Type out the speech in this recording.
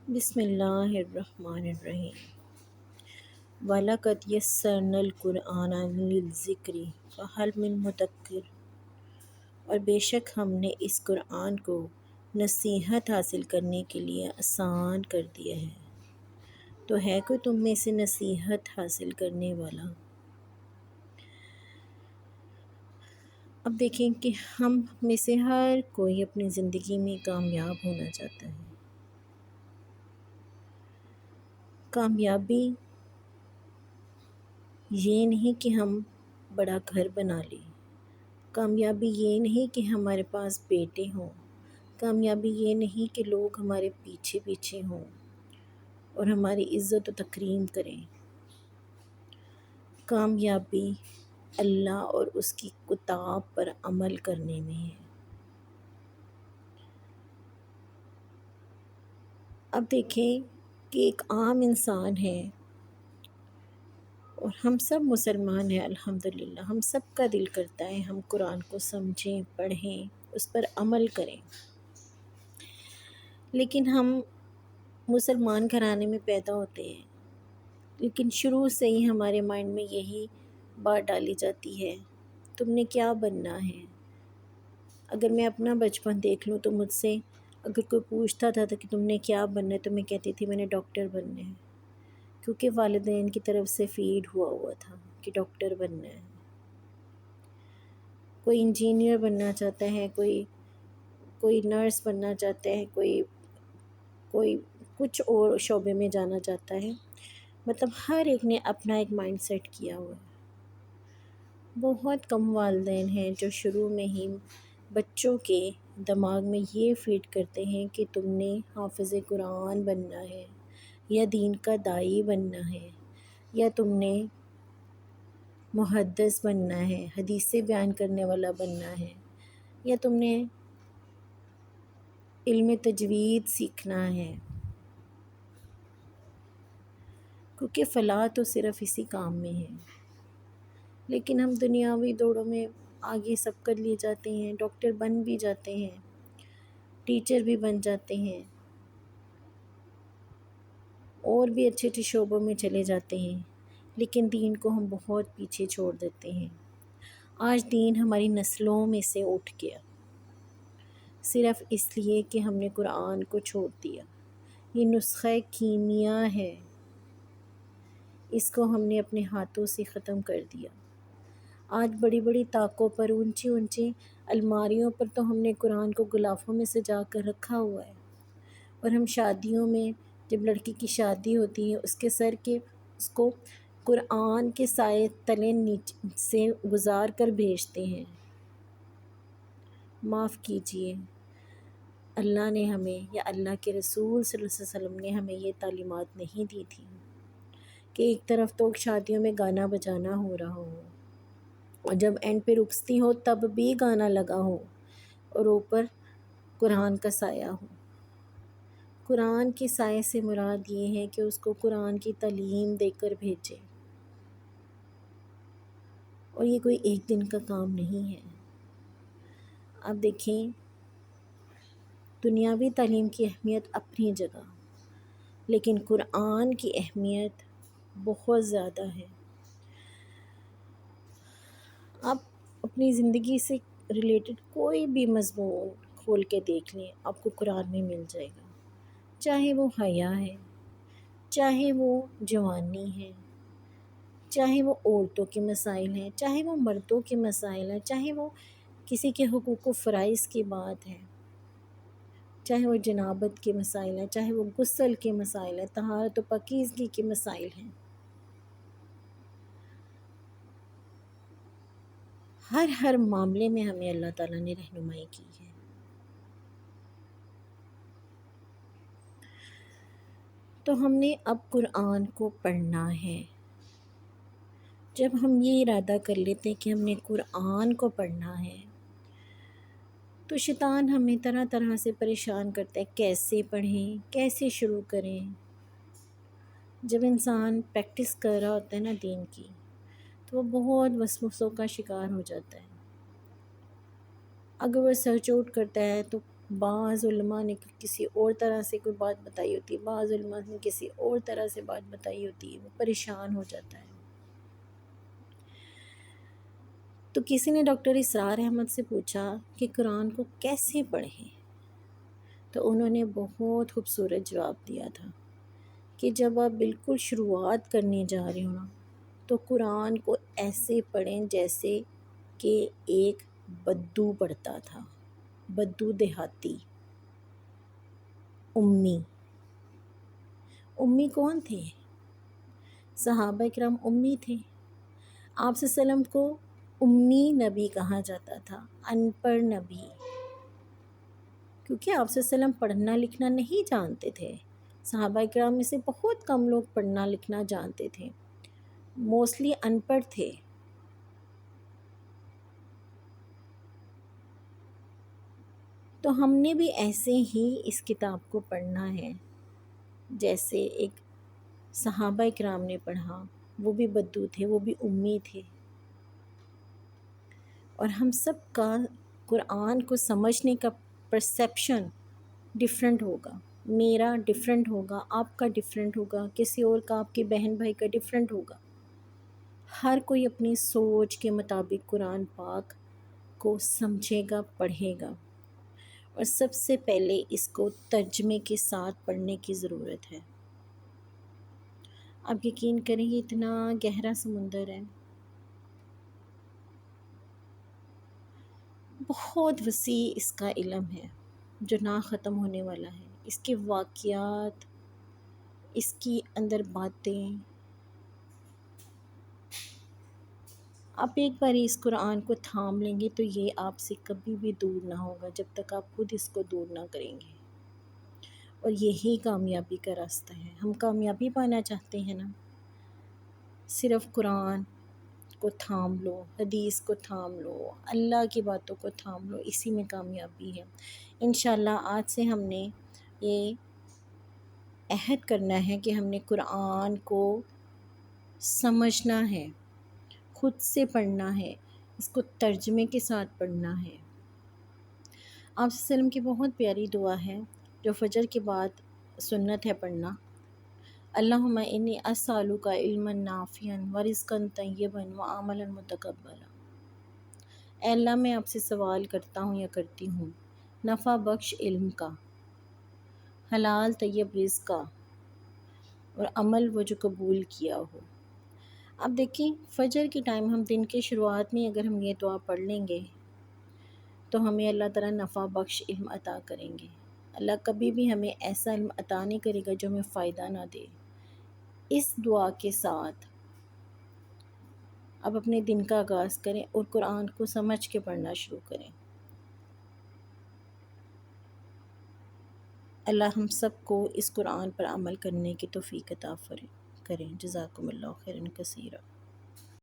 بسم اللہ الرحمن الرحیم وَلَقَدْ يَسَّرْنَا الْقُرْآنَ لِلذِّكْرِ فَهَلْ مِن مُّدَّکِرٍ، اور بے شک ہم نے اس قرآن کو نصیحت حاصل کرنے کے لیے آسان کر دیا ہے، تو ہے کوئی تم میں سے نصیحت حاصل کرنے والا؟ اب دیکھیں کہ ہم میں سے ہر کوئی اپنی زندگی میں کامیاب ہونا چاہتا ہے۔ کامیابی یہ نہیں کہ ہم بڑا گھر بنا لیں، کامیابی یہ نہیں کہ ہمارے پاس بیٹے ہوں، کامیابی یہ نہیں کہ لوگ ہمارے پیچھے پیچھے ہوں اور ہماری عزت و تکریم کریں۔ کامیابی اللہ اور اس کی کتاب پر عمل کرنے میں ہے۔ اب دیکھیں کہ ایک عام انسان ہے اور ہم سب مسلمان ہیں الحمدللہ، ہم سب کا دل کرتا ہے ہم قرآن کو سمجھیں، پڑھیں، اس پر عمل کریں، لیکن ہم مسلمان گھرانے میں پیدا ہوتے ہیں، لیکن شروع سے ہی ہمارے مائنڈ میں یہی بات ڈالی جاتی ہے تم نے کیا بننا ہے۔ اگر میں اپنا بچپن دیکھ لوں تو مجھ سے اگر کوئی پوچھتا تھا کہ تم نے کیا بننا ہے تو میں کہتی تھی میں نے ڈاکٹر بننا ہے، کیونکہ والدین کی طرف سے فیڈ ہوا تھا کہ ڈاکٹر بننا ہے۔ کوئی انجینئر بننا چاہتا ہے، کوئی نرس بننا چاہتا ہے، کوئی کچھ اور شعبے میں جانا چاہتا ہے، مطلب ہر ایک نے اپنا ایک مائنڈ سیٹ کیا ہوا ہے۔ بہت کم والدین ہیں جو شروع میں ہی بچوں کے دماغ میں یہ فیڈ کرتے ہیں کہ تم نے حافظ قرآن بننا ہے، یا دین کا داعی بننا ہے، یا تم نے محدث بننا ہے، حدیثیں بیان کرنے والا بننا ہے، یا تم نے علم تجوید سیکھنا ہے، کیونکہ فلاح تو صرف اسی کام میں ہے۔ لیکن ہم دنیاوی دوڑوں میں آگے سب کر لیے جاتے ہیں، ڈاکٹر بن بھی جاتے ہیں، ٹیچر بھی بن جاتے ہیں، اور بھی اچھے اچھے شعبوں میں چلے جاتے ہیں، لیکن دین کو ہم بہت پیچھے چھوڑ دیتے ہیں۔ آج دین ہماری نسلوں میں سے اٹھ گیا، صرف اس لیے کہ ہم نے قرآن کو چھوڑ دیا۔ یہ نسخہ کیمیا ہے، اس کو ہم نے اپنے ہاتھوں سے ختم کر دیا۔ آج بڑی بڑی طاقوں پر، اونچی اونچی الماریوں پر تو ہم نے قرآن کو غلافوں میں سجا کر رکھا ہوا ہے، اور ہم شادیوں میں جب لڑکی کی شادی ہوتی ہے اس کو قرآن کے سائے تلے نیچے سے گزار کر بھیجتے ہیں۔ معاف کیجئے، اللہ نے ہمیں یا اللہ کے رسول صلی اللہ علیہ وسلم نے ہمیں یہ تعلیمات نہیں دی تھی کہ ایک طرف تو شادیوں میں گانا بجانا ہو رہا ہو، اور جب اینڈ پہ رخصتی ہو تب بھی گانا لگا ہو، اور اوپر قرآن کا سایہ ہو۔ قرآن کے سائے سے مراد یہ ہے کہ اس کو قرآن کی تعلیم دے کر بھیجے، اور یہ کوئی ایک دن کا کام نہیں ہے۔ اب دیکھیں، دنیاوی تعلیم کی اہمیت اپنی جگہ، لیکن قرآن کی اہمیت بہت زیادہ ہے۔ آپ اپنی زندگی سے ریلیٹڈ کوئی بھی مضمون کھول کے دیکھ لیں، آپ کو قرآن میں مل جائے گا، چاہے وہ حیا ہے، چاہے وہ جوانی ہے، چاہے وہ عورتوں کے مسائل ہیں، چاہے وہ مردوں کے مسائل ہیں، چاہے وہ کسی کے حقوق و فرائض کی بات ہے، چاہے وہ جنابت کے مسائل ہیں، چاہے وہ غسل کے مسائل ہیں، طہارت و پاکیزگی کے مسائل ہیں، ہر معاملے میں ہمیں اللہ تعالیٰ نے رہنمائی کی ہے۔ تو ہم نے اب قرآن کو پڑھنا ہے۔ جب ہم یہ ارادہ کر لیتے ہیں کہ ہم نے قرآن کو پڑھنا ہے، تو شیطان ہمیں طرح طرح سے پریشان کرتا ہے، کیسے پڑھیں، کیسے شروع کریں۔ جب انسان پریکٹس کر رہا ہوتا ہے نا دین کی، تو وہ بہت وسوسوں کا شکار ہو جاتا ہے۔ اگر وہ سرچ آؤٹ کرتا ہے تو بعض علماء نے کسی اور طرح سے کوئی بات بتائی ہوتی ہے، بعض علماء نے کسی اور طرح سے بات بتائی ہوتی ہے، وہ پریشان ہو جاتا ہے۔ تو کسی نے ڈاکٹر اسرار احمد سے پوچھا کہ قرآن کو کیسے پڑھیں، تو انہوں نے بہت خوبصورت جواب دیا تھا کہ جب آپ بالکل شروعات کرنے جا رہے ہو نا، تو قرآن کو ایسے پڑھیں جیسے کہ ایک بدو پڑھتا تھا، بدو دیہاتی، امی۔ امی کون تھے؟ صحابہ کرام امی تھے۔ آپ صلی اللہ علیہ وسلم کو امی نبی کہا جاتا تھا، ان پڑھ نبی، کیونکہ آپ صلی اللہ علیہ وسلم پڑھنا لکھنا نہیں جانتے تھے۔ صحابہ کرام میں سے بہت کم لوگ پڑھنا لکھنا جانتے تھے، موسٹلی ان پڑھ تھے۔ تو ہم نے بھی ایسے ہی اس کتاب کو پڑھنا ہے جیسے ایک صحابہ کرام نے پڑھا، وہ بھی بدو تھے، وہ بھی امی تھے، اور ہم سب کا قرآن کو سمجھنے کا پرسیپشن ڈیفرنٹ ہوگا۔ میرا ڈیفرنٹ ہوگا، آپ کا ڈیفرنٹ ہوگا، کسی اور کا، آپ کے بہن بھائی کا ڈیفرنٹ ہوگا۔ ہر کوئی اپنی سوچ کے مطابق قرآن پاک کو سمجھے گا، پڑھے گا، اور سب سے پہلے اس کو ترجمے کے ساتھ پڑھنے کی ضرورت ہے۔ آپ یقین کریں یہ اتنا گہرا سمندر ہے، بہت وسیع اس کا علم ہے جو نہ ختم ہونے والا ہے۔ اس کے واقعات، اس کی اندر باتیں، آپ ایک بار اس قرآن کو تھام لیں گے تو یہ آپ سے کبھی بھی دور نہ ہوگا جب تک آپ خود اس کو دور نہ کریں گے، اور یہی کامیابی کا راستہ ہے۔ ہم کامیابی پانا چاہتے ہیں نا، صرف قرآن کو تھام لو، حدیث کو تھام لو، اللہ کی باتوں کو تھام لو، اسی میں کامیابی ہے۔ انشاءاللہ آج سے ہم نے یہ عہد کرنا ہے کہ ہم نے قرآن کو سمجھنا ہے، خود سے پڑھنا ہے، اس کو ترجمے کے ساتھ پڑھنا ہے۔ آپ صلی اللہ علیہ وسلم کی بہت پیاری دعا ہے جو فجر کے بعد سنت ہے پڑھنا، اللہم انی اسألک علما نافعا ورزقا طیبا وعملا متقبلا۔ اے اللہ میں آپ سے سوال کرتا ہوں یا کرتی ہوں نفع بخش علم کا، حلال طیب رزق کا، اور عمل وہ جو قبول کیا ہو۔ اب دیکھیں فجر کے ٹائم ہم دن کے شروعات میں اگر ہم یہ دعا پڑھ لیں گے تو ہمیں اللہ تعالیٰ نفع بخش علم عطا کریں گے۔ اللہ کبھی بھی ہمیں ایسا علم عطا نہیں کرے گا جو ہمیں فائدہ نہ دے۔ اس دعا کے ساتھ اب اپنے دن کا آغاز کریں اور قرآن کو سمجھ کے پڑھنا شروع کریں۔ اللہ ہم سب کو اس قرآن پر عمل کرنے کی توفیق عطا کریں۔ جزاکم اللہ خیرا کثیرا۔